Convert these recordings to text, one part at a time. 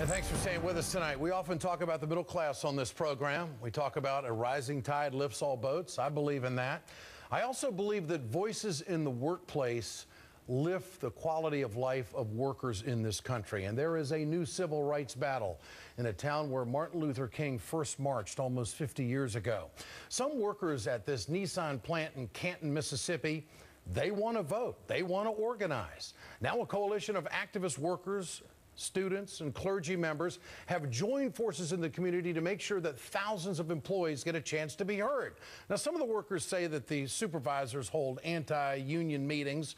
And thanks for staying with us tonight. We often talk about the middle class on this program. We talk about a rising tide lifts all boats. I believe in that. I also believe that voices in the workplace lift the quality of life of workers in this country. And there is a new civil rights battle in a town where Martin Luther King first marched almost 50 years ago. Some workers at this Nissan plant in Canton, Mississippi, they want to vote. They want to organize. Now a coalition of activist workers, students and clergy members have joined forces in the community to make sure that thousands of employees get a chance to be heard. Now, some of the workers say that the supervisors hold anti-union meetings.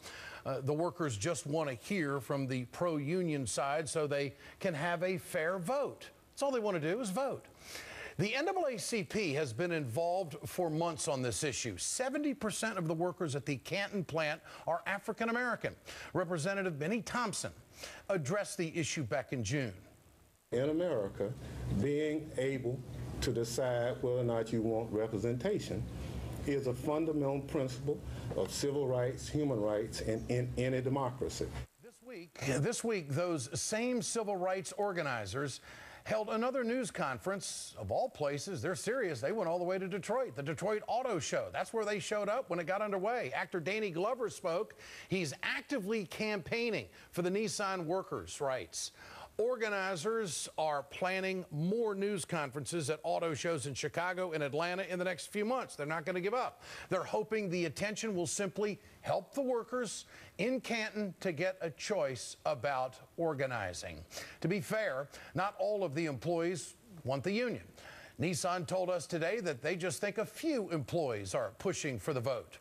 The workers just want to hear from the pro-union side so they can have a fair vote. That's all they want to do is vote. The NAACP has been involved for months on this issue. 70% of the workers at the Canton plant are African American. Representative Benny Thompson addressed the issue back in June. In America, being able to decide whether or not you want representation is a fundamental principle of civil rights, human rights, and in any democracy. This week, those same civil rights organizers held another news conference. Of all places, they're serious. They went all the way to Detroit, the Detroit Auto Show. That's where they showed up when it got underway. Actor Danny Glover spoke. He's actively campaigning for the Nissan workers' rights. Organizers are planning more news conferences at auto shows in Chicago and Atlanta in the next few months. They're not going to give up. They're hoping the attention will simply help the workers in Canton to get a choice about organizing. To be fair, not all of the employees want the union. Nissan told us today that they just think a few employees are pushing for the vote.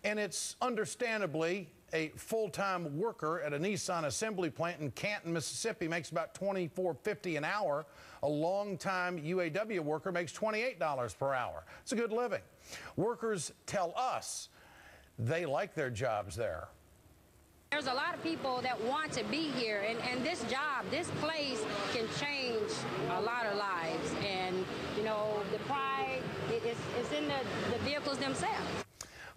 And it's understandably a full-time worker at a Nissan assembly plant in Canton, Mississippi makes about $24.50 an hour. A long-time UAW worker makes $28 per hour. It's a good living. Workers tell us they like their jobs there. There's a lot of people that want to be here, and this job, this place can change a lot of lives. And, you know, the pride is in the vehicles themselves.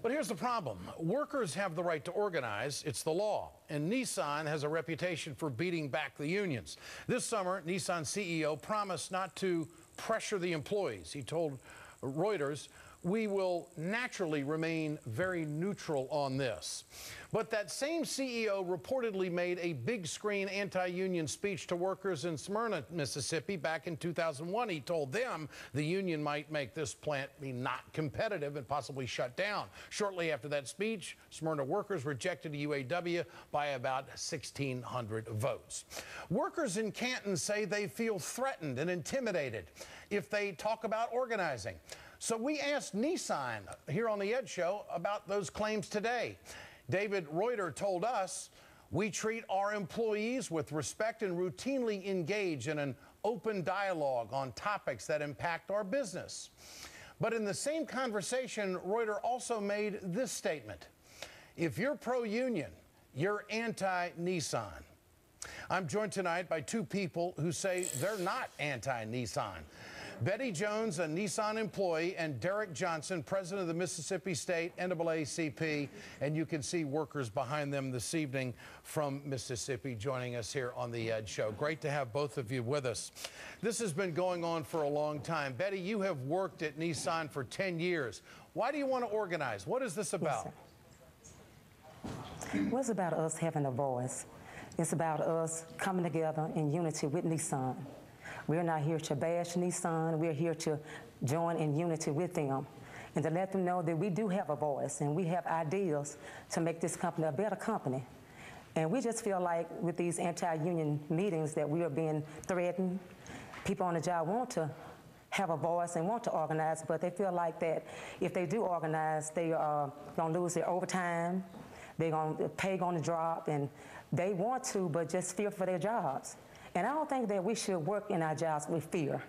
But here's the problem. Workers have the right to organize. It's the law. And Nissan has a reputation for beating back the unions. This summer, Nissan CEO promised not to pressure the employees. He told Reuters, "We will naturally remain very neutral on this." But that same CEO reportedly made a big screen anti-union speech to workers in Smyrna, Mississippi back in 2001. He told them the union might make this plant be not competitive and possibly shut down. Shortly after that speech, Smyrna workers rejected UAW by about 1,600 votes. Workers in Canton say they feel threatened and intimidated if they talk about organizing. So we asked Nissan here on The Ed Show about those claims today. David Reuter told us, "We treat our employees with respect and routinely engage in an open dialogue on topics that impact our business." But in the same conversation, Reuter also made this statement: "If you're pro-union, you're anti-Nissan." I'm joined tonight by two people who say they're not anti-Nissan. Betty Jones, a Nissan employee, and Derek Johnson, president of the Mississippi State NAACP. And you can see workers behind them this evening from Mississippi joining us here on The Ed Show. Great to have both of you with us. This has been going on for a long time. Betty, you have worked at Nissan for 10 years. Why do you want to organize? What is this about? Yes, well, it's about us having a voice. It's about us coming together in unity with Nissan. We're not here to bash Nissan. We're here to join in unity with them and to let them know that we do have a voice and we have ideas to make this company a better company. And we just feel like with these anti-union meetings that we are being threatened. People on the job want to have a voice and want to organize, but they feel like that if they do organize, they are going to lose their overtime. They're going to pay going to drop, and they want to, but just fear for their jobs. And I don't think that we should work in our jobs with fear.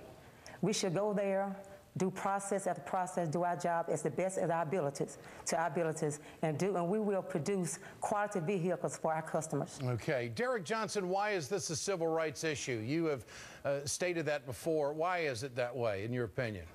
We should go there, do process after process, do our job as the best of our abilities, and we will produce quality vehicles for our customers. Okay. Derek Johnson, why is this a civil rights issue? You have stated that before. Why is it that way, in your opinion?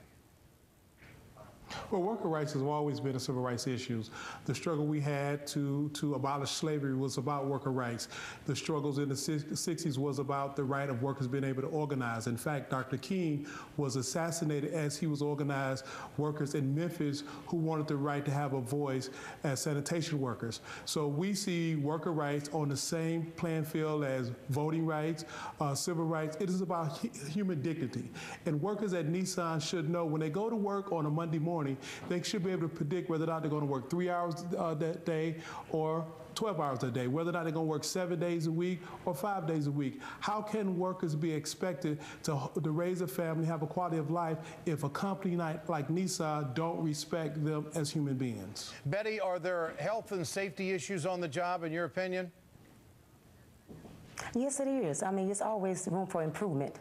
Well, worker rights has always been a civil rights issue. The struggle we had to abolish slavery was about worker rights. The struggles in the 60s was about the right of workers being able to organize. In fact, Dr. King was assassinated as he was organized workers in Memphis who wanted the right to have a voice as sanitation workers. So we see worker rights on the same playing field as voting rights, civil rights. It is about human dignity. And workers at Nissan should know when they go to work on a Monday morning, they should be able to predict whether or not they're going to work 3 hours that day or 12 hours a day, whether or not they're going to work 7 days a week or 5 days a week. How can workers be expected to raise a family, have a quality of life, if a company like Nissan don't respect them as human beings? Betty, are there health and safety issues on the job, in your opinion? Yes, it is. I mean, it's always room for improvement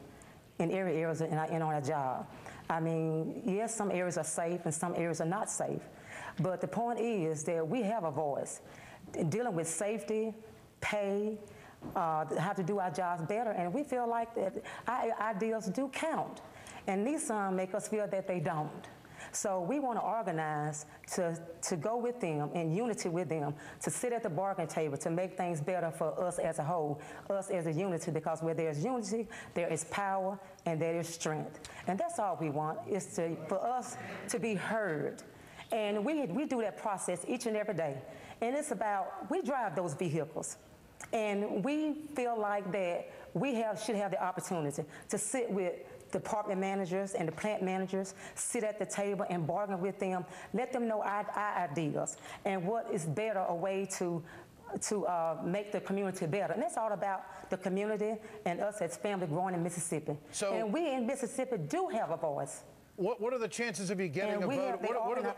in every area and on a job. I mean, yes, some areas are safe and some areas are not safe. But the point is that we have a voice in dealing with safety, pay, how to do our jobs better, and we feel like that our ideas do count. And Nissan make us feel that they don't. So we want to organize to go with them in unity with them, to sit at the bargaining table to make things better for us as a whole, us as a unity, because where there's unity, there is power and there is strength. And that's all we want, is for us to be heard. And we do that process each and every day. And it's about, we drive those vehicles. And we feel like that we should have the opportunity to sit with department managers and the plant managers, sit at the table and bargain with them, let them know our ideas and what is better, a way to make the community better. And that's all about the community and us as family growing in Mississippi. So, and we in Mississippi do have a voice. What are the chances of you getting a vote?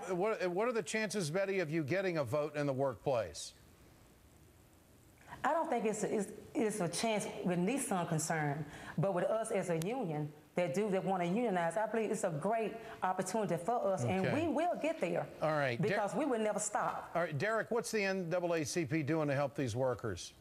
What are the chances, Betty, of you getting a vote in the workplace? I don't think it's a chance with Nissan concerned, but with us as a union that want to unionize, I believe it's a great opportunity for us, and we will get there. All right, because we will never stop. All right, Derek, what's the NAACP doing to help these workers?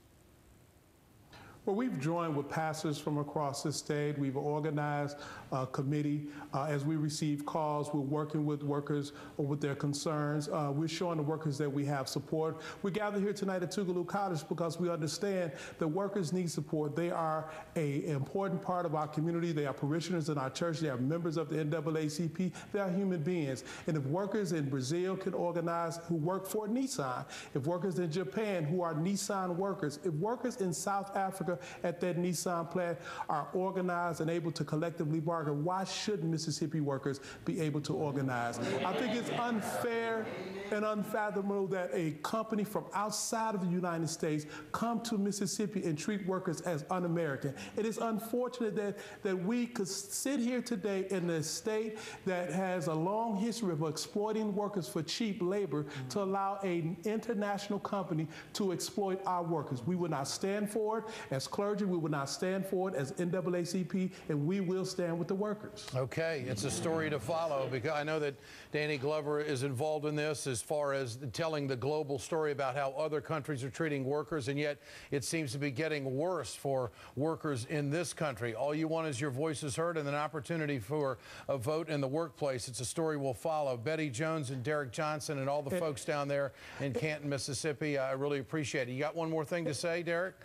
Well, we've joined with pastors from across the state. We've organized a committee. As we receive calls, we're working with workers with their concerns. We're showing the workers that we have support. We gather here tonight at Tougaloo College because we understand that workers need support. They are an important part of our community. They are parishioners in our church. They are members of the NAACP. They are human beings. And if workers in Brazil can organize who work for Nissan, if workers in Japan who are Nissan workers, if workers in South Africa at that Nissan plant are organized and able to collectively bargain, why shouldn't Mississippi workers be able to organize? I think it's unfair and unfathomable that a company from outside of the United States come to Mississippi and treat workers as un-American. It is unfortunate that we could sit here today in a state that has a long history of exploiting workers for cheap labor to allow an international company to exploit our workers. We would not stand for it. As clergy, we would not stand for it. As NAACP, and we will stand with the workers. Okay, it's a story to follow, because I know that Danny Glover is involved in this as far as telling the global story about how other countries are treating workers, and yet it seems to be getting worse for workers in this country. All you want is your voices heard and an opportunity for a vote in the workplace. It's a story we'll follow. Betty Jones and Derek Johnson and all the folks down there in Canton, Mississippi, I really appreciate it. You got one more thing to say, Derek?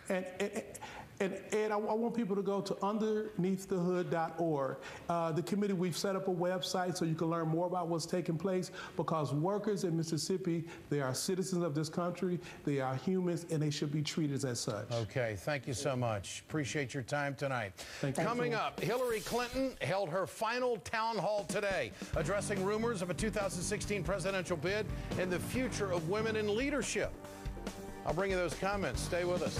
And Ed, I want people to go to underneaththehood.org. The committee, we've set up a website so you can learn more about what's taking place, because workers in Mississippi, they are citizens of this country, they are humans, and they should be treated as such. Okay, thank you so much. Appreciate your time tonight. Coming up, Hillary Clinton held her final town hall today, addressing rumors of a 2016 presidential bid and the future of women in leadership. I'll bring you those comments. Stay with us.